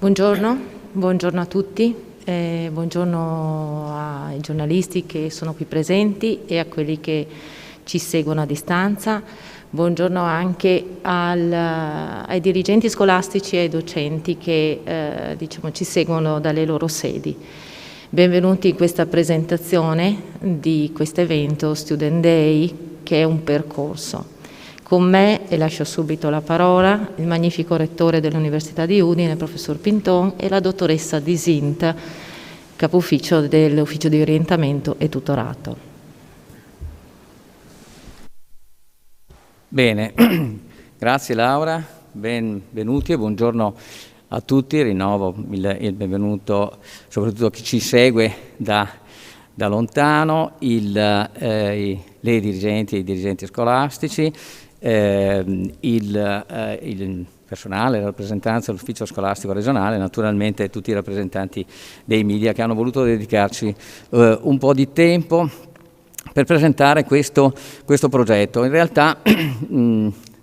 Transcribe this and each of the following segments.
Buongiorno, buongiorno a tutti, buongiorno ai giornalisti che sono qui presenti e a quelli che ci seguono a distanza. Buongiorno anche ai dirigenti scolastici e ai docenti che ci seguono dalle loro sedi. Benvenuti in questa presentazione di questo evento Student Day, che è un percorso. Con me, e lascio subito la parola, il magnifico rettore dell'Università di Udine, il professor Pinton, e la dottoressa Di Sint, capo ufficio dell'Ufficio di Orientamento e Tutorato. Bene, grazie Laura, benvenuti e buongiorno a tutti. Rinnovo il benvenuto soprattutto a chi ci segue da lontano, le dirigenti e i dirigenti scolastici, il personale, la rappresentanza dell'ufficio scolastico regionale, naturalmente tutti i rappresentanti dei media che hanno voluto dedicarci un po' di tempo per presentare questo progetto. In realtà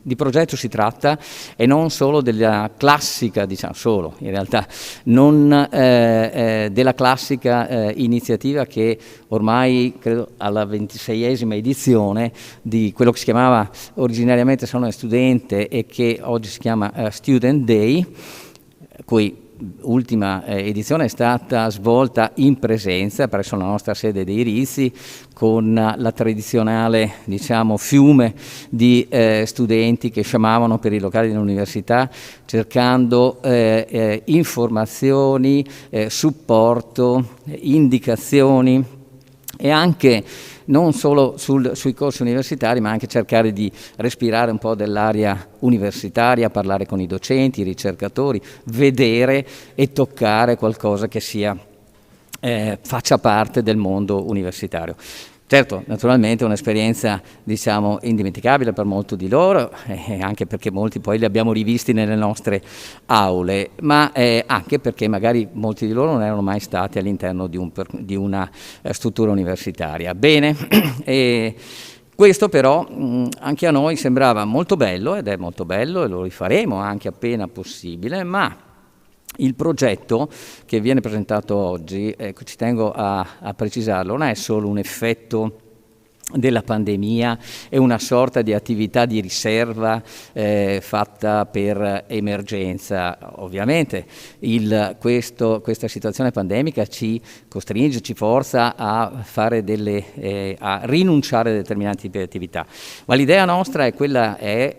di progetto si tratta e non solo della classica, in realtà non della classica iniziativa che ormai credo alla 26esima edizione di quello che si chiamava originariamente Salone Studente e che oggi si chiama Student Day, cui ultima edizione è stata svolta in presenza presso la nostra sede dei Rizzi con la tradizionale fiume di studenti che sciamavano per i locali dell'università cercando informazioni, supporto, indicazioni e anche non solo sui corsi universitari, ma anche cercare di respirare un po' dell'aria universitaria, parlare con i docenti, i ricercatori, vedere e toccare qualcosa che faccia parte del mondo universitario. Certo, naturalmente è un'esperienza, indimenticabile per molti di loro, anche perché molti poi li abbiamo rivisti nelle nostre aule, ma anche perché magari molti di loro non erano mai stati all'interno di una struttura universitaria. Bene, questo però anche a noi sembrava molto bello, ed è molto bello, e lo rifaremo anche appena possibile, ma il progetto che viene presentato oggi, ci tengo a precisarlo, non è solo un effetto della pandemia, è una sorta di attività di riserva fatta per emergenza. Ovviamente questa situazione pandemica ci costringe, ci forza a fare a rinunciare a determinati tipi di attività, ma l'idea nostra è quella, e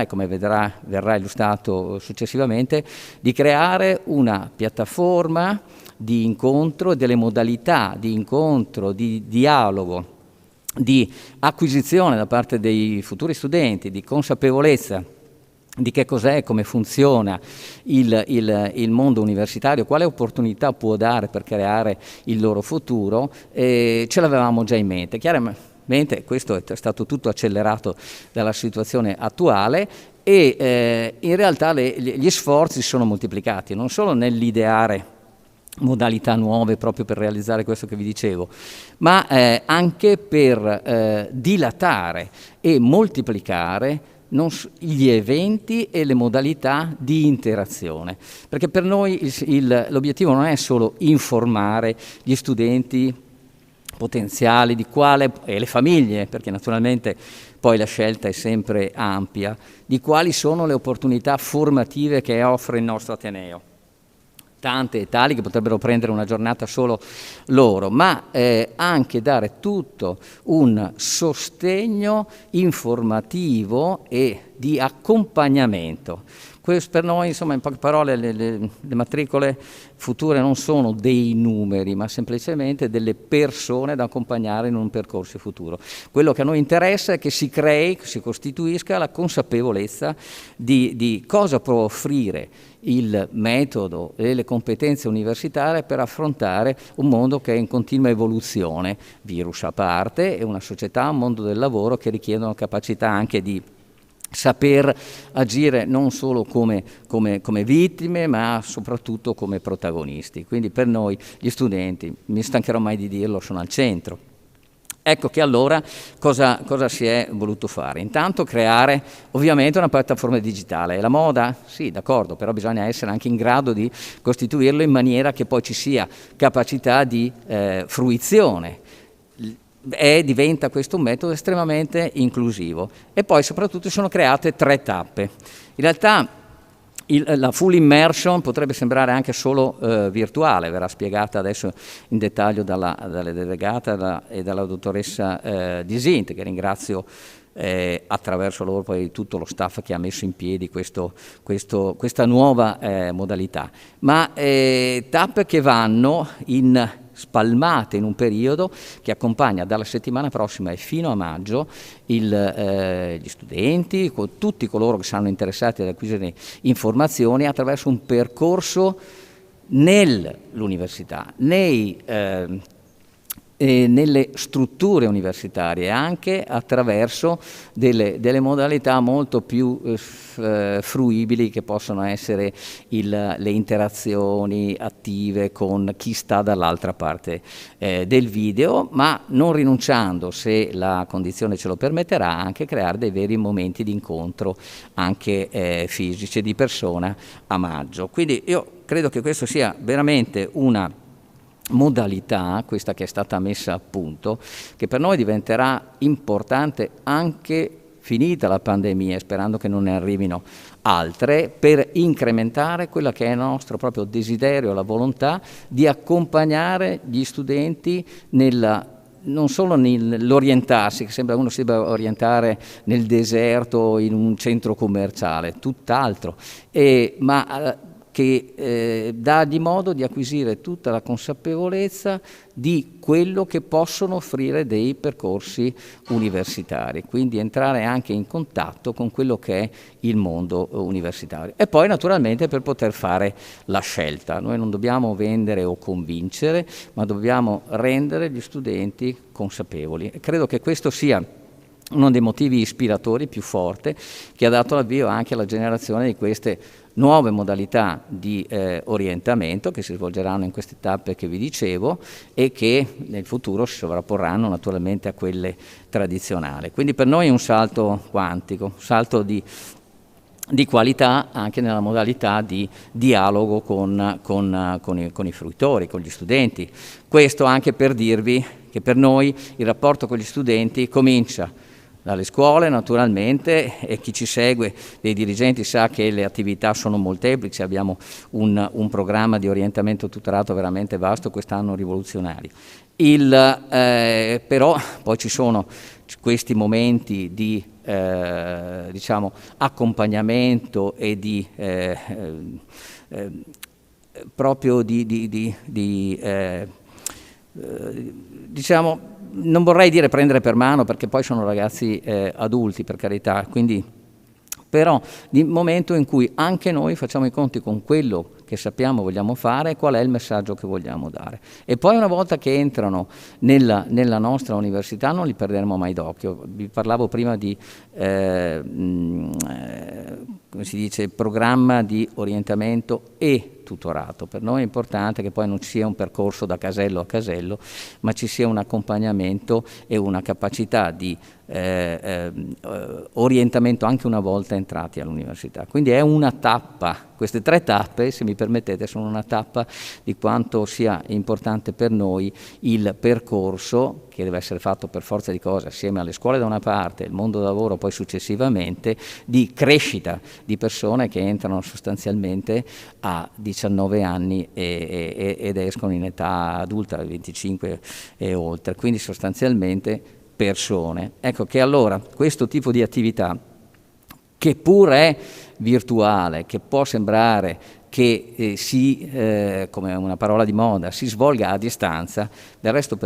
come verrà illustrato successivamente, di creare una piattaforma di incontro, delle modalità di incontro, di dialogo, di acquisizione da parte dei futuri studenti, di consapevolezza di che cos'è e come funziona il mondo universitario, quale opportunità può dare per creare il loro futuro, ce l'avevamo già in mente. Chiaramente questo è stato tutto accelerato dalla situazione attuale e in realtà gli sforzi si sono moltiplicati, non solo nell'ideare modalità nuove proprio per realizzare questo che vi dicevo, ma anche per dilatare e moltiplicare gli eventi e le modalità di interazione, perché per noi l'obiettivo non è solo informare gli studenti potenziali e le famiglie, perché naturalmente poi la scelta è sempre ampia, di quali sono le opportunità formative che offre il nostro Ateneo. Tante e tali che potrebbero prendere una giornata solo loro, ma anche dare tutto un sostegno informativo e di accompagnamento. Questo per noi, in poche parole, le matricole future non sono dei numeri, ma semplicemente delle persone da accompagnare in un percorso futuro. Quello che a noi interessa è che si costituisca la consapevolezza di cosa può offrire il metodo e le competenze universitarie per affrontare un mondo che è in continua evoluzione, virus a parte, e una società, un mondo del lavoro che richiedono capacità anche di saper agire non solo come vittime, ma soprattutto come protagonisti. Quindi per noi gli studenti, mi stancherò mai di dirlo, sono al centro Ecco che allora cosa si è voluto fare? Intanto creare ovviamente una piattaforma digitale. È la moda? Sì, d'accordo, però bisogna essere anche in grado di costituirlo in maniera che poi ci sia capacità di fruizione. Diventa questo un metodo estremamente inclusivo. E poi soprattutto sono create 3 tappe. In realtà la full immersion potrebbe sembrare anche solo virtuale, verrà spiegata adesso in dettaglio dalla delegata e dalla dottoressa Disint, che ringrazio attraverso loro poi tutto lo staff che ha messo in piedi questa nuova modalità. Ma tappe che vanno spalmate in un periodo che accompagna dalla settimana prossima e fino a maggio gli studenti, tutti coloro che saranno interessati ad acquisire informazioni attraverso un percorso nell'università, nelle strutture universitarie, anche attraverso delle modalità molto più fruibili, che possono essere le interazioni attive con chi sta dall'altra parte del video, ma non rinunciando, se la condizione ce lo permetterà, anche creare dei veri momenti di incontro anche fisici di persona a maggio. Quindi io credo che questo sia veramente una modalità, questa che è stata messa a punto, che per noi diventerà importante anche finita la pandemia, sperando che non ne arrivino altre, per incrementare quella che è il nostro proprio desiderio, la volontà di accompagnare gli studenti non solo nell'orientarsi, che sembra uno si debba orientare nel deserto in un centro commerciale, tutt'altro, ma che dà modo di acquisire tutta la consapevolezza di quello che possono offrire dei percorsi universitari, quindi entrare anche in contatto con quello che è il mondo universitario. E poi naturalmente per poter fare la scelta. Noi non dobbiamo vendere o convincere, ma dobbiamo rendere gli studenti consapevoli. E credo che questo sia uno dei motivi ispiratori più forte che ha dato l'avvio anche alla generazione di queste nuove modalità di orientamento che si svolgeranno in queste tappe che vi dicevo e che nel futuro si sovrapporranno naturalmente a quelle tradizionali. Quindi per noi è un salto quantico, un salto di qualità anche nella modalità di dialogo con i fruitori, con gli studenti. Questo anche per dirvi che per noi il rapporto con gli studenti comincia dalle scuole naturalmente, e chi ci segue dei dirigenti sa che le attività sono molteplici, abbiamo un programma di orientamento tutorato veramente vasto, quest'anno rivoluzionario. Però poi ci sono questi momenti di diciamo accompagnamento e di proprio diciamo, non vorrei dire prendere per mano, perché poi sono ragazzi adulti, per carità, quindi però di momento in cui anche noi facciamo i conti con quello che sappiamo vogliamo fare e qual è il messaggio che vogliamo dare. E poi una volta che entrano nella nostra università non li perderemo mai d'occhio. Vi parlavo prima di come si dice, programma di orientamento e tutorato. Per noi è importante che poi non ci sia un percorso da casello a casello, ma ci sia un accompagnamento e una capacità di orientamento anche una volta entrati all'università. Quindi è una tappa. Queste 3 tappe, se mi permettete, sono una tappa di quanto sia importante per noi il percorso, che deve essere fatto per forza di cose assieme alle scuole da una parte, il mondo del lavoro poi successivamente, di crescita di persone che entrano sostanzialmente a 19 anni ed escono in età adulta, 25 e oltre, quindi sostanzialmente persone. Ecco che allora questo tipo di attività, che pur è virtuale, che può sembrare che come una parola di moda, si svolga a distanza, del resto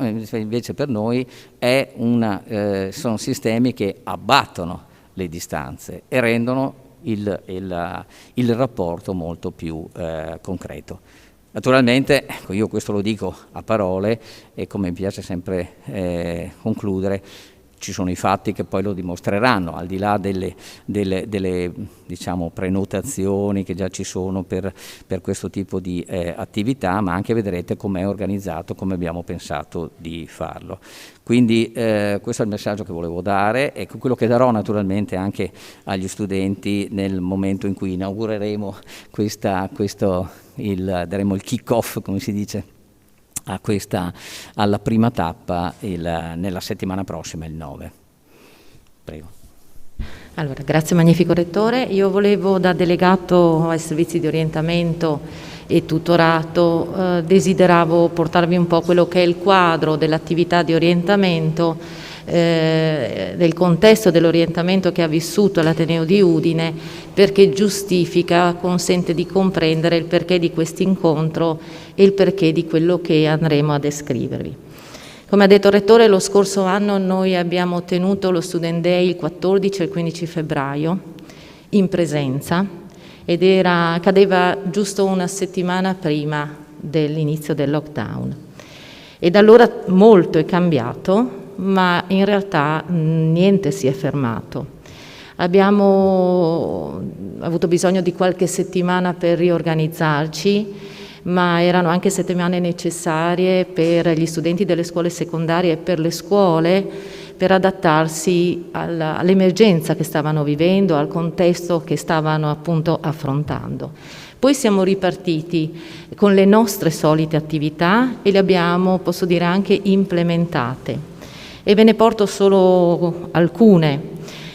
invece per noi sono sistemi che abbattono le distanze e rendono il rapporto molto più concreto. Naturalmente, ecco, io questo lo dico a parole e come mi piace sempre concludere, ci sono i fatti che poi lo dimostreranno, al di là delle diciamo prenotazioni che già ci sono per questo tipo di attività, ma anche vedrete com'è organizzato, come abbiamo pensato di farlo. Quindi questo è il messaggio che volevo dare e quello che darò naturalmente anche agli studenti nel momento in cui inaugureremo daremo il kick-off, come si dice, alla prima tappa nella settimana prossima, il 9. Prego. Allora, grazie magnifico Rettore. Io volevo, da delegato ai servizi di orientamento e tutorato, desideravo portarvi un po' quello che è il quadro dell'attività di orientamento, del contesto dell'orientamento che ha vissuto l'Ateneo di Udine, perché giustifica, consente di comprendere il perché di questo incontro e il perché di quello che andremo a descrivervi. Come ha detto il Rettore, lo scorso anno noi abbiamo tenuto lo Student Day il 14 e il 15 febbraio in presenza ed cadeva giusto una settimana prima dell'inizio del lockdown. E da allora molto è cambiato, ma in realtà niente si è fermato. Abbiamo avuto bisogno di qualche settimana per riorganizzarci, ma erano anche settimane necessarie per gli studenti delle scuole secondarie e per le scuole per adattarsi all'emergenza che stavano vivendo, al contesto che stavano appunto affrontando. Poi siamo ripartiti con le nostre solite attività e le abbiamo, posso dire, anche implementate. E ve ne porto solo alcune.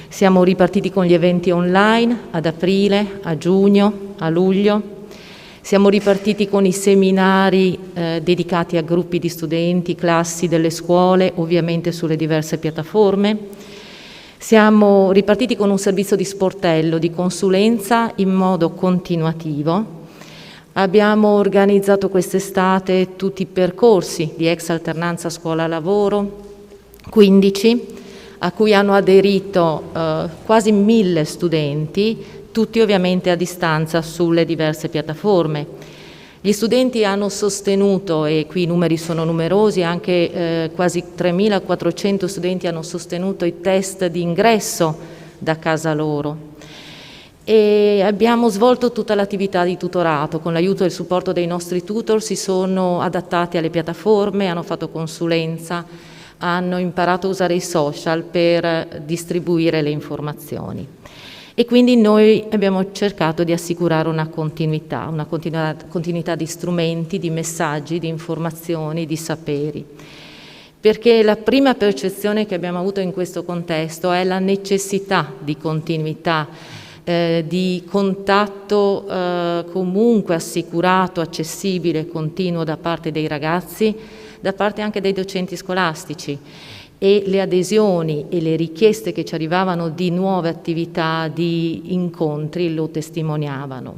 Siamo ripartiti con gli eventi online ad aprile, a giugno, a luglio. Siamo ripartiti con i seminari dedicati a gruppi di studenti, classi delle scuole, ovviamente sulle diverse piattaforme. Siamo ripartiti con un servizio di sportello, di consulenza in modo continuativo. Abbiamo organizzato quest'estate tutti i percorsi di ex alternanza scuola-lavoro, 15, a cui hanno aderito quasi 1000 studenti, tutti ovviamente a distanza sulle diverse piattaforme. Gli studenti hanno sostenuto, e qui i numeri sono numerosi, anche quasi 3.400 studenti hanno sostenuto i test di ingresso da casa loro. E abbiamo svolto tutta l'attività di tutorato, con l'aiuto e il supporto dei nostri tutor, si sono adattati alle piattaforme, hanno fatto consulenza, hanno imparato a usare i social per distribuire le informazioni. E quindi noi abbiamo cercato di assicurare una continuità di strumenti, di messaggi, di informazioni, di saperi. Perché la prima percezione che abbiamo avuto in questo contesto è la necessità di continuità, di contatto comunque assicurato, accessibile, continuo da parte dei ragazzi, da parte anche dei docenti scolastici, e le adesioni e le richieste che ci arrivavano di nuove attività, di incontri lo testimoniavano.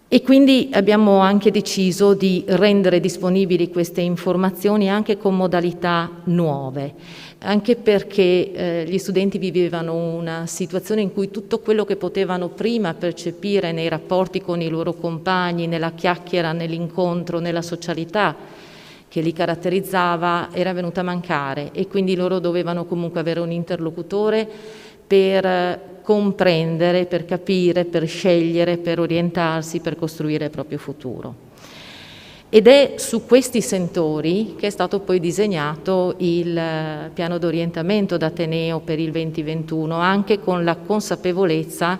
E quindi abbiamo anche deciso di rendere disponibili queste informazioni anche con modalità nuove, anche perché gli studenti vivevano una situazione in cui tutto quello che potevano prima percepire nei rapporti con i loro compagni, nella chiacchiera, nell'incontro, nella socialità che li caratterizzava, era venuta a mancare, e quindi loro dovevano comunque avere un interlocutore per comprendere, per capire, per scegliere, per orientarsi, per costruire il proprio futuro. Ed è su questi sentori che è stato poi disegnato il piano d'orientamento d'Ateneo per il 2021, anche con la consapevolezza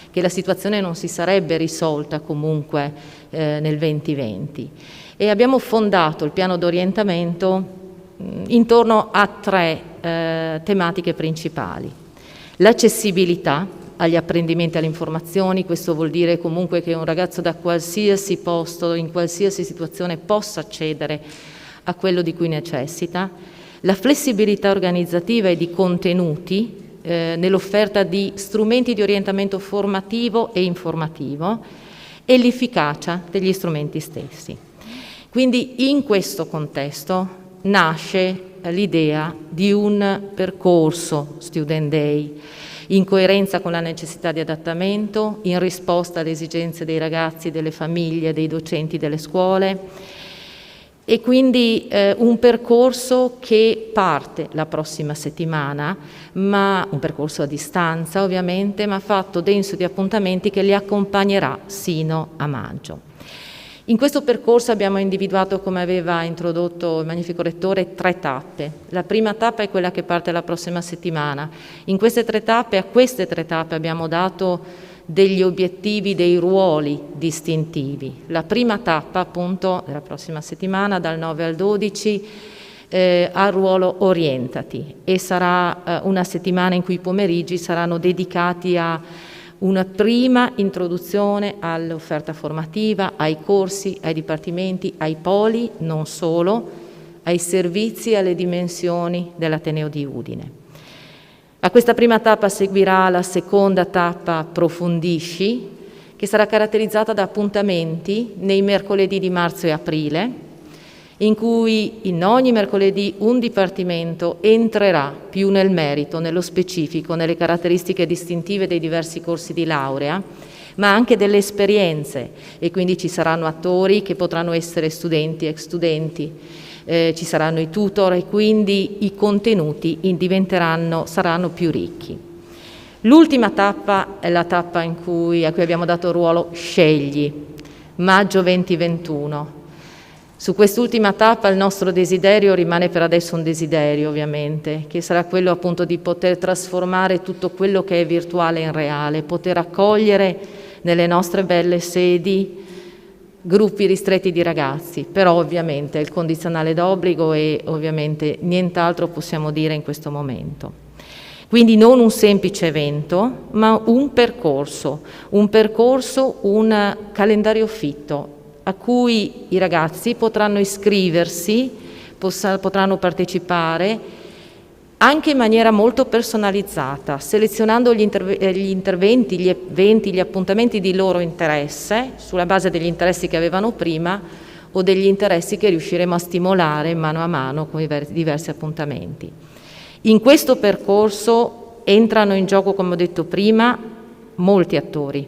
che la situazione non si sarebbe risolta comunque nel 2020. E abbiamo fondato il piano d'orientamento intorno a 3 tematiche principali. L'accessibilità agli apprendimenti e alle informazioni, questo vuol dire comunque che un ragazzo da qualsiasi posto, in qualsiasi situazione, possa accedere a quello di cui necessita. La flessibilità organizzativa e di contenuti nell'offerta di strumenti di orientamento formativo e informativo, e l'efficacia degli strumenti stessi. Quindi in questo contesto nasce l'idea di un percorso Student Day in coerenza con la necessità di adattamento, in risposta alle esigenze dei ragazzi, delle famiglie, dei docenti delle scuole, E quindi un percorso che parte la prossima settimana, ma un percorso a distanza ovviamente, ma fatto denso di appuntamenti che li accompagnerà sino a maggio. In questo percorso abbiamo individuato, come aveva introdotto il magnifico Rettore, 3 tappe. La prima tappa è quella che parte la prossima settimana. In queste 3 tappe, a queste 3 tappe abbiamo dato degli obiettivi, dei ruoli distintivi. La prima tappa, appunto, della prossima settimana, dal 9 al 12, ha il ruolo Orientati, e sarà una settimana in cui i pomeriggi saranno dedicati a una prima introduzione all'offerta formativa, ai corsi, ai dipartimenti, ai poli, non solo, ai servizi e alle dimensioni dell'Ateneo di Udine. A questa prima tappa seguirà la seconda tappa Approfondisci, che sarà caratterizzata da appuntamenti nei mercoledì di marzo e aprile, in cui in ogni mercoledì un dipartimento entrerà più nel merito, nello specifico, nelle caratteristiche distintive dei diversi corsi di laurea, ma anche delle esperienze, e quindi ci saranno attori che potranno essere studenti, ex studenti, ci saranno i tutor, e quindi i contenuti saranno più ricchi. L'ultima tappa è la tappa a cui abbiamo dato ruolo Scegli, maggio 2021. Su quest'ultima tappa il nostro desiderio rimane per adesso un desiderio, ovviamente, che sarà quello appunto di poter trasformare tutto quello che è virtuale in reale, poter accogliere nelle nostre belle sedi gruppi ristretti di ragazzi, però ovviamente è il condizionale d'obbligo e ovviamente nient'altro possiamo dire in questo momento. Quindi non un semplice evento, ma un percorso, un calendario fitto, a cui i ragazzi potranno iscriversi, potranno partecipare anche in maniera molto personalizzata, selezionando gli interventi, gli eventi, gli appuntamenti di loro interesse, sulla base degli interessi che avevano prima o degli interessi che riusciremo a stimolare mano a mano con i diversi appuntamenti. In questo percorso entrano in gioco, come ho detto prima, molti attori.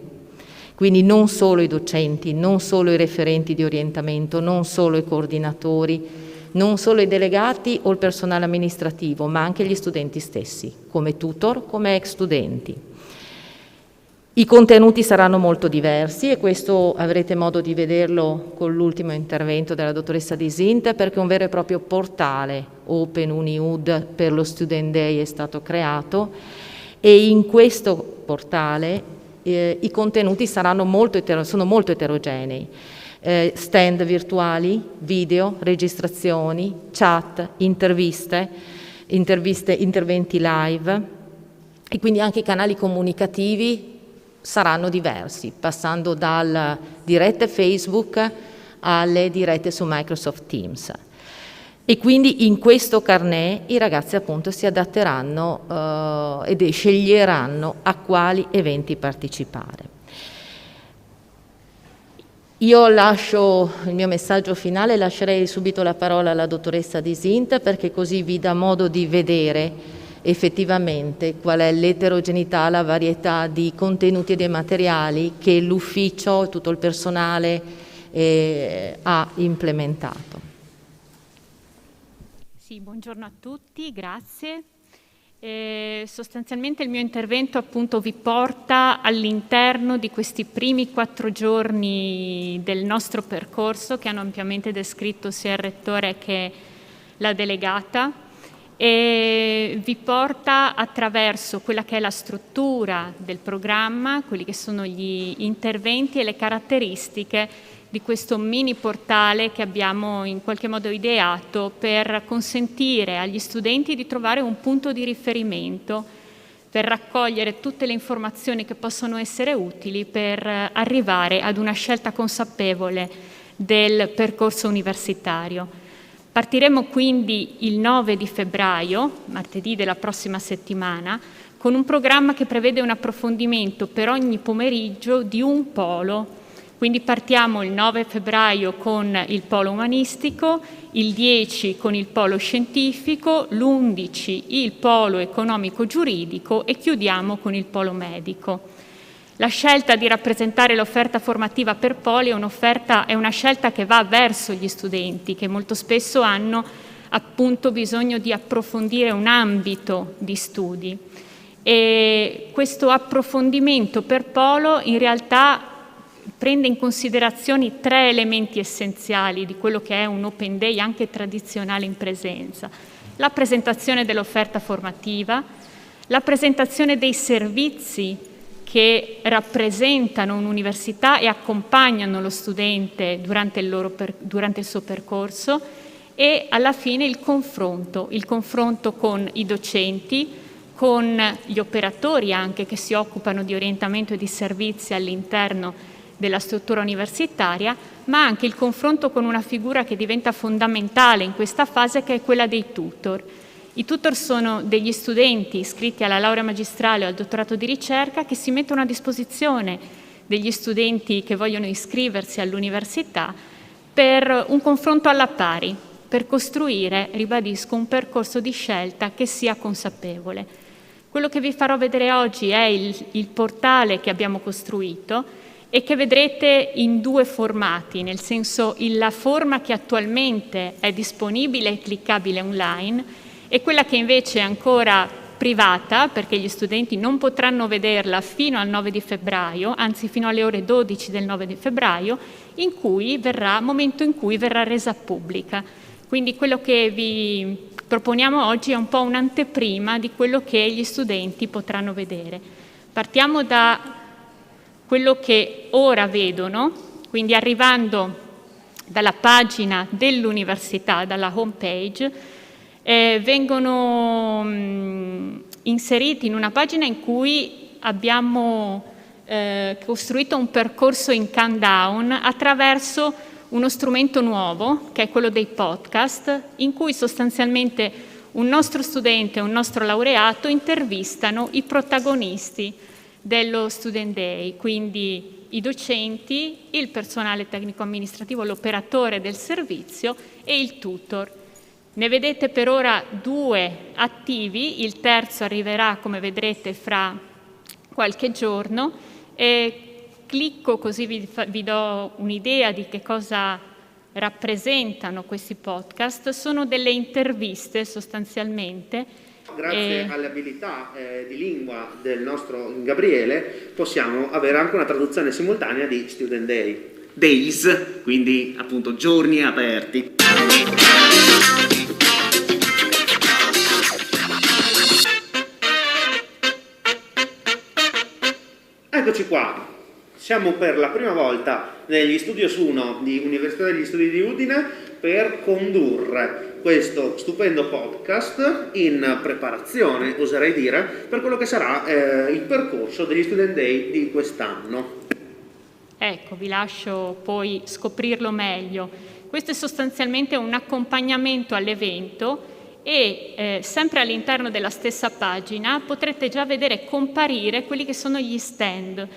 Quindi non solo i docenti, non solo i referenti di orientamento, non solo i coordinatori, non solo i delegati o il personale amministrativo, ma anche gli studenti stessi, come tutor, come ex studenti. I contenuti saranno molto diversi, e questo avrete modo di vederlo con l'ultimo intervento della dottoressa Di Sint, perché un vero e proprio portale Open UniUd per lo Student Day è stato creato, e in questo portale i contenuti sono molto eterogenei. Stand virtuali, video, registrazioni, chat, interventi live, e quindi anche i canali comunicativi saranno diversi, passando dalle dirette Facebook alle dirette su Microsoft Teams. E quindi in questo carnet i ragazzi appunto si adatteranno ed sceglieranno a quali eventi partecipare. Io lascio il mio messaggio finale, lascerei subito la parola alla dottoressa Di Sint, perché così vi dà modo di vedere effettivamente qual è l'eterogeneità, la varietà di contenuti e dei materiali che l'ufficio e tutto il personale ha implementato. Sì, buongiorno a tutti, grazie. Sostanzialmente il mio intervento appunto vi porta all'interno di questi primi 4 giorni del nostro percorso, che hanno ampiamente descritto sia il Rettore che la delegata, e vi porta attraverso quella che è la struttura del programma, quelli che sono gli interventi e le caratteristiche di questo mini portale che abbiamo in qualche modo ideato per consentire agli studenti di trovare un punto di riferimento per raccogliere tutte le informazioni che possono essere utili per arrivare ad una scelta consapevole del percorso universitario. Partiremo quindi il 9 di febbraio, martedì della prossima settimana, con un programma che prevede un approfondimento per ogni pomeriggio di un polo. Quindi partiamo il 9 febbraio con il polo umanistico, il 10 con il polo scientifico, l'11 il polo economico-giuridico e chiudiamo con il polo medico. La scelta di rappresentare l'offerta formativa per Poli è una scelta che va verso gli studenti, che molto spesso hanno appunto bisogno di approfondire un ambito di studi. E questo approfondimento per Polo in realtà prende in considerazione 3 elementi essenziali di quello che è un Open Day anche tradizionale in presenza: la presentazione dell'offerta formativa, la presentazione dei servizi che rappresentano un'università e accompagnano lo studente durante il suo percorso, e alla fine il confronto con i docenti, con gli operatori anche che si occupano di orientamento e di servizi all'interno della struttura universitaria, ma anche il confronto con una figura che diventa fondamentale in questa fase, che è quella dei tutor. I tutor sono degli studenti iscritti alla laurea magistrale o al dottorato di ricerca che si mettono a disposizione degli studenti che vogliono iscriversi all'università per un confronto alla pari, per costruire, ribadisco, un percorso di scelta che sia consapevole. Quello che vi farò vedere oggi è il portale che abbiamo costruito e che vedrete in 2 formati, nel senso la forma che attualmente è disponibile e cliccabile online, e quella che invece è ancora privata, perché gli studenti non potranno vederla fino al 9 di febbraio, anzi fino alle ore 12 del 9 di febbraio, momento in cui verrà resa pubblica. Quindi quello che vi proponiamo oggi è un po' un'anteprima di quello che gli studenti potranno vedere. Partiamo da quello che ora vedono, quindi arrivando dalla pagina dell'università, dalla home page, vengono inseriti in una pagina in cui abbiamo costruito un percorso in countdown attraverso uno strumento nuovo, che è quello dei podcast, in cui sostanzialmente un nostro studente e un nostro laureato intervistano i protagonisti dello Student Day, quindi i docenti, il personale tecnico-amministrativo, l'operatore del servizio e il tutor. Ne vedete per ora 2 attivi, il terzo arriverà, come vedrete, fra qualche giorno. Clicco così vi do un'idea di che cosa rappresentano questi podcast. Sono delle interviste sostanzialmente. Grazie alle abilità di lingua del nostro Gabriele possiamo avere anche una traduzione simultanea di Student Day. Days, quindi appunto giorni aperti. Eccoci qua, siamo per la prima volta negli Studios 1 di Università degli Studi di Udine per condurre questo stupendo podcast in preparazione, oserei dire, per quello che sarà il percorso degli Student Day di quest'anno. Ecco, vi lascio poi scoprirlo meglio. Questo è sostanzialmente un accompagnamento all'evento e sempre all'interno della stessa pagina potrete già vedere comparire quelli che sono gli stand,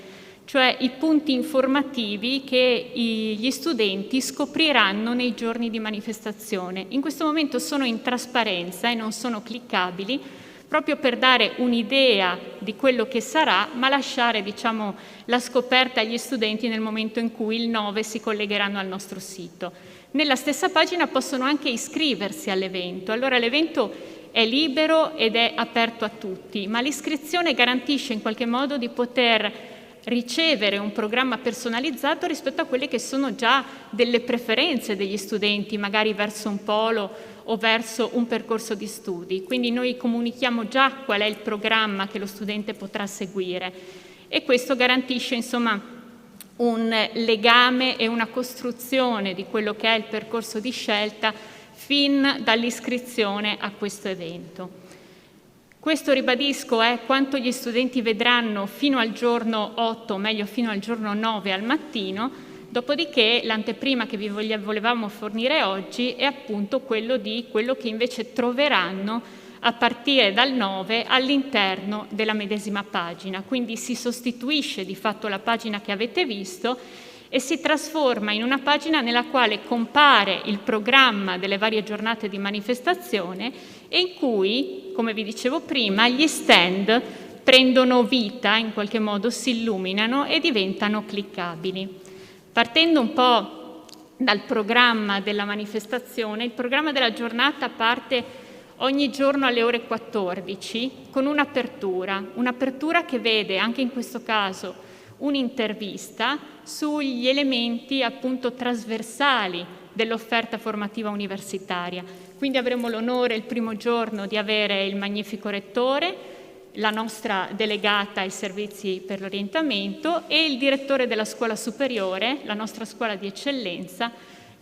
cioè i punti informativi che gli studenti scopriranno nei giorni di manifestazione. In questo momento sono in trasparenza e non sono cliccabili, proprio per dare un'idea di quello che sarà, ma lasciare, diciamo, la scoperta agli studenti nel momento in cui il 9 si collegheranno al nostro sito. Nella stessa pagina possono anche iscriversi all'evento. Allora l'evento è libero ed è aperto a tutti, ma l'iscrizione garantisce in qualche modo di poter ricevere un programma personalizzato rispetto a quelle che sono già delle preferenze degli studenti, magari verso un polo o verso un percorso di studi. Quindi noi comunichiamo già qual è il programma che lo studente potrà seguire e questo garantisce, insomma, un legame e una costruzione di quello che è il percorso di scelta fin dall'iscrizione a questo evento. Questo, ribadisco, è quanto gli studenti vedranno fino al giorno 8, o meglio fino al giorno 9 al mattino, dopodiché l'anteprima che vi volevamo fornire oggi è appunto quello che invece troveranno a partire dal 9 all'interno della medesima pagina. Quindi si sostituisce di fatto la pagina che avete visto e si trasforma in una pagina nella quale compare il programma delle varie giornate di manifestazione e in cui, come vi dicevo prima, gli stand prendono vita, in qualche modo si illuminano e diventano cliccabili. Partendo un po' dal programma della manifestazione, il programma della giornata parte ogni giorno alle ore 14 con un'apertura che vede anche in questo caso un'intervista sugli elementi appunto trasversali dell'offerta formativa universitaria. Quindi avremo l'onore il primo giorno di avere il magnifico rettore, la nostra delegata ai servizi per l'orientamento e il direttore della scuola superiore, la nostra scuola di eccellenza,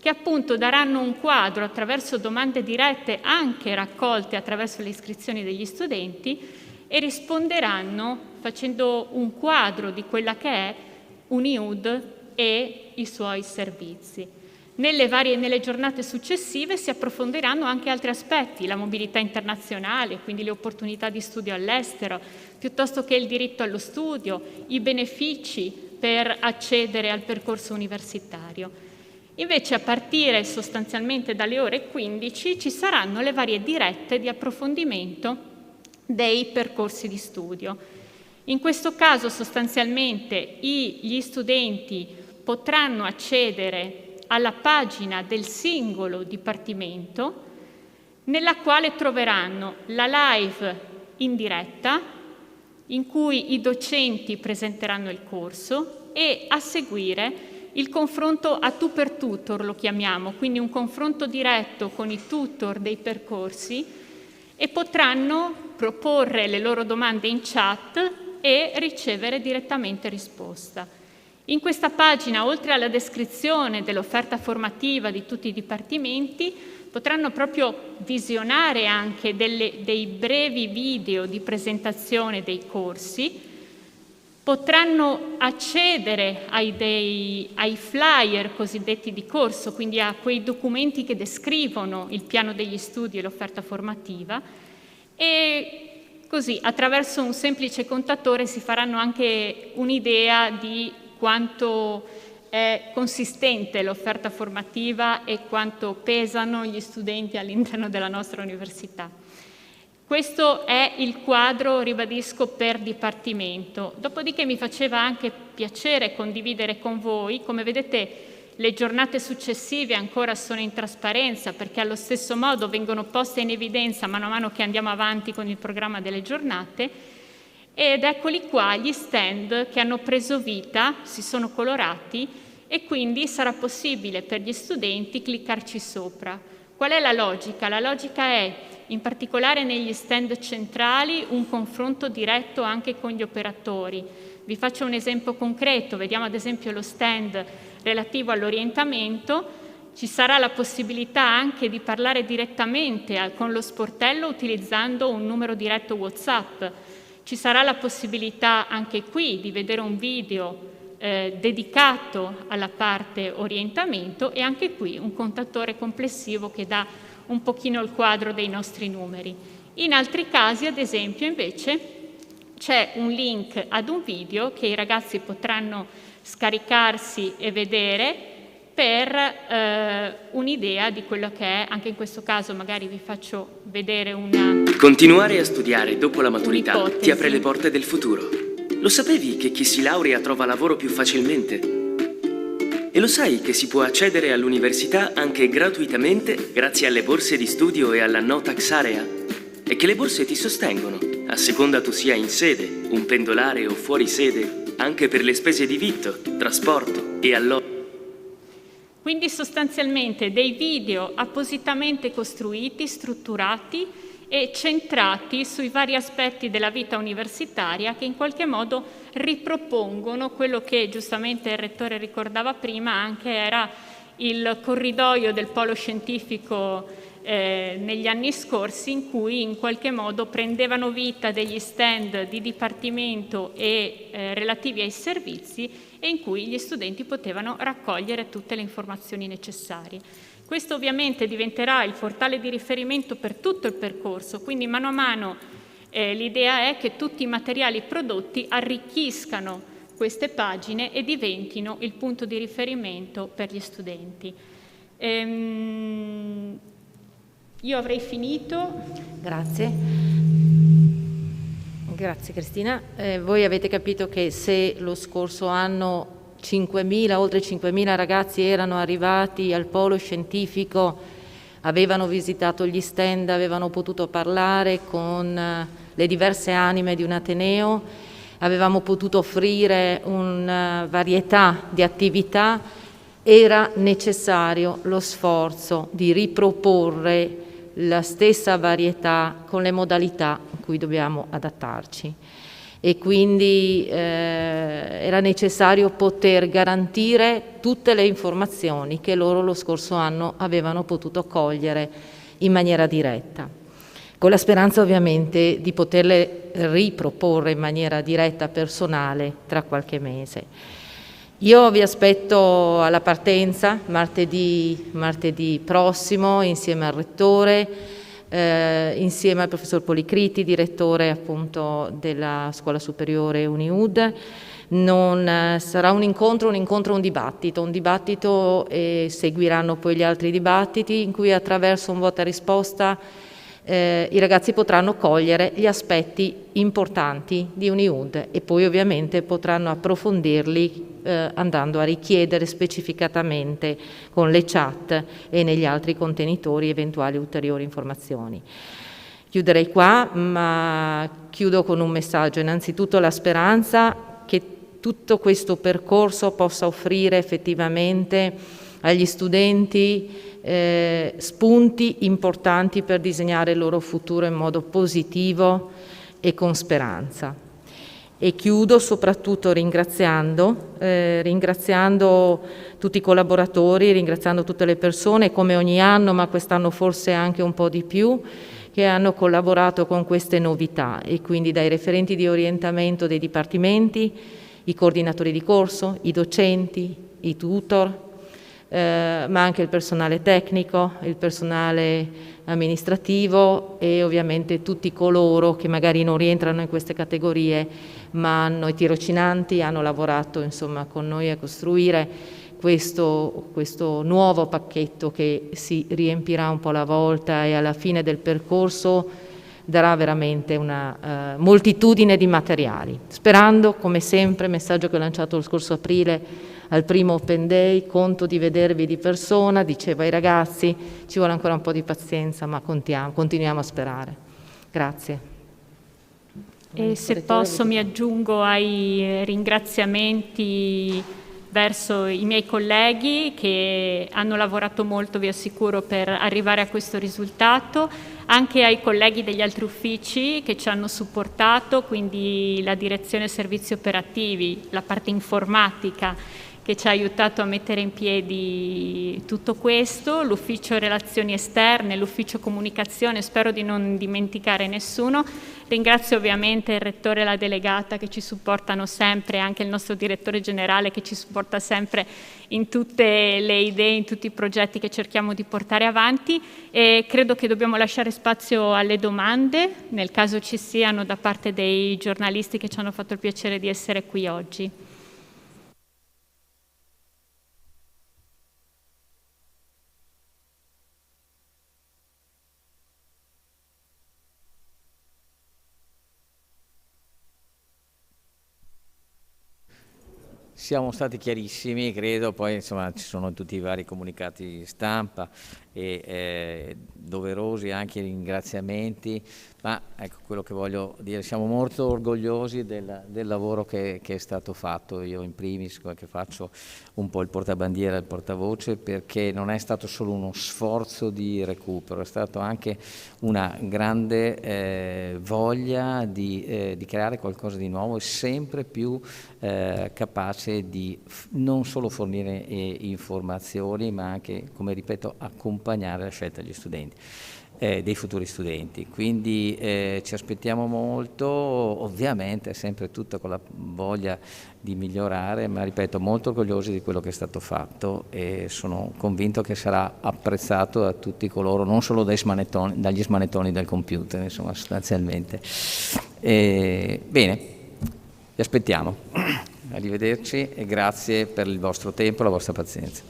che appunto daranno un quadro attraverso domande dirette anche raccolte attraverso le iscrizioni degli studenti e risponderanno facendo un quadro di quella che è UniUd e i suoi servizi. Nelle giornate successive si approfondiranno anche altri aspetti, la mobilità internazionale, quindi le opportunità di studio all'estero, piuttosto che il diritto allo studio, i benefici per accedere al percorso universitario. Invece a partire sostanzialmente dalle ore 15 ci saranno le varie dirette di approfondimento dei percorsi di studio. In questo caso sostanzialmente gli studenti potranno accedere alla pagina del singolo dipartimento, nella quale troveranno la live in diretta, in cui i docenti presenteranno il corso, e a seguire il confronto a tu per tutor, lo chiamiamo, quindi un confronto diretto con i tutor dei percorsi, e potranno proporre le loro domande in chat e ricevere direttamente risposta. In questa pagina, oltre alla descrizione dell'offerta formativa di tutti i dipartimenti, potranno proprio visionare anche dei brevi video di presentazione dei corsi, potranno accedere ai flyer cosiddetti di corso, quindi a quei documenti che descrivono il piano degli studi e l'offerta formativa, e così attraverso un semplice contatore si faranno anche un'idea di quanto è consistente l'offerta formativa e quanto pesano gli studenti all'interno della nostra università. Questo è il quadro, ribadisco, per dipartimento. Dopodiché mi faceva anche piacere condividere con voi. Come vedete, le giornate successive ancora sono in trasparenza, perché allo stesso modo vengono poste in evidenza mano a mano che andiamo avanti con il programma delle giornate. Ed eccoli qua gli stand che hanno preso vita, si sono colorati, e quindi sarà possibile per gli studenti cliccarci sopra. Qual è la logica? La logica è, in particolare negli stand centrali, un confronto diretto anche con gli operatori. Vi faccio un esempio concreto, vediamo ad esempio lo stand relativo all'orientamento. Ci sarà la possibilità anche di parlare direttamente con lo sportello utilizzando un numero diretto WhatsApp. Ci sarà la possibilità anche qui di vedere un video dedicato alla parte orientamento, e anche qui un contatore complessivo che dà un pochino il quadro dei nostri numeri. In altri casi, ad esempio, invece c'è un link ad un video che i ragazzi potranno scaricarsi e vedere per un'idea di quello che è, anche in questo caso magari vi faccio vedere una... Continuare a studiare dopo la maturità un'ipotesi. ti apre le porte del futuro. Lo sapevi che chi si laurea trova lavoro più facilmente? E lo sai che si può accedere all'università anche gratuitamente grazie alle borse di studio e alla No Tax Area? E che le borse ti sostengono, a seconda tu sia in sede, un pendolare o fuori sede, anche per le spese di vitto, trasporto e alloggio. Quindi sostanzialmente dei video appositamente costruiti, strutturati e centrati sui vari aspetti della vita universitaria, che in qualche modo ripropongono quello che giustamente il Rettore ricordava prima, anche era il corridoio del polo scientifico negli anni scorsi, in cui in qualche modo prendevano vita degli stand di dipartimento e relativi ai servizi, e in cui gli studenti potevano raccogliere tutte le informazioni necessarie. Questo ovviamente diventerà il portale di riferimento per tutto il percorso, quindi mano a mano l'idea è che tutti i materiali prodotti arricchiscano queste pagine e diventino il punto di riferimento per gli studenti. Io avrei finito. Grazie. Grazie Cristina. Voi avete capito che se lo scorso anno oltre 5.000 ragazzi erano arrivati al polo scientifico, avevano visitato gli stand, avevano potuto parlare con le diverse anime di un ateneo, avevamo potuto offrire una varietà di attività, era necessario lo sforzo di riproporre la stessa varietà con le modalità a cui dobbiamo adattarci. E quindi era necessario poter garantire tutte le informazioni che loro lo scorso anno avevano potuto cogliere in maniera diretta, con la speranza ovviamente di poterle riproporre in maniera diretta, personale, tra qualche mese. Io vi aspetto alla partenza martedì prossimo insieme al Rettore, insieme al professor Policriti, direttore appunto della Scuola Superiore UniUd. Sarà un incontro, un dibattito e seguiranno poi gli altri dibattiti in cui attraverso un vota risposta i ragazzi potranno cogliere gli aspetti importanti di UniUd e poi ovviamente potranno approfondirli andando a richiedere specificatamente con le chat e negli altri contenitori eventuali ulteriori informazioni. Chiuderei qua, ma chiudo con un messaggio. Innanzitutto la speranza che tutto questo percorso possa offrire effettivamente agli studenti spunti importanti per disegnare il loro futuro in modo positivo e con speranza. E chiudo soprattutto ringraziando tutti i collaboratori, ringraziando tutte le persone, come ogni anno, ma quest'anno forse anche un po' di più, che hanno collaborato con queste novità, e quindi dai referenti di orientamento dei dipartimenti, i coordinatori di corso, i docenti, i tutor, ma anche il personale tecnico, il personale amministrativo e ovviamente tutti coloro che magari non rientrano in queste categorie, ma i tirocinanti hanno lavorato insomma con noi a costruire questo nuovo pacchetto che si riempirà un po' alla volta e alla fine del percorso darà veramente una moltitudine di materiali. Sperando, come sempre, messaggio che ho lanciato lo scorso aprile al primo Open Day, conto di vedervi di persona, dicevo ai ragazzi, ci vuole ancora un po' di pazienza, ma continuiamo a sperare. Grazie. E se posso mi aggiungo ai ringraziamenti verso i miei colleghi che hanno lavorato molto, vi assicuro, per arrivare a questo risultato, anche ai colleghi degli altri uffici che ci hanno supportato, quindi la direzione servizi operativi, la parte informatica che ci ha aiutato a mettere in piedi tutto questo, l'ufficio relazioni esterne, l'ufficio comunicazione, spero di non dimenticare nessuno. Ringrazio ovviamente il Rettore e la Delegata che ci supportano sempre, anche il nostro Direttore Generale che ci supporta sempre in tutte le idee, in tutti i progetti che cerchiamo di portare avanti, e credo che dobbiamo lasciare spazio alle domande, nel caso ci siano, da parte dei giornalisti che ci hanno fatto il piacere di essere qui oggi. Siamo stati chiarissimi, credo, poi insomma ci sono tutti i vari comunicati stampa e doverosi anche i ringraziamenti, ma ecco quello che voglio dire, siamo molto orgogliosi del lavoro che è stato fatto, io in primis che faccio un po' il portabandiera, il portavoce, perché non è stato solo uno sforzo di recupero, è stato anche una grande voglia di creare qualcosa di nuovo e sempre più capace di non solo fornire informazioni, ma anche, come ripeto, accompagnare la scelta degli studenti, dei futuri studenti. Quindi ci aspettiamo molto, ovviamente sempre tutto con la voglia di migliorare, ma ripeto, molto orgogliosi di quello che è stato fatto e sono convinto che sarà apprezzato da tutti coloro, non solo dagli smanettoni del computer, insomma, sostanzialmente. Bene, vi aspettiamo. Arrivederci e grazie per il vostro tempo e la vostra pazienza.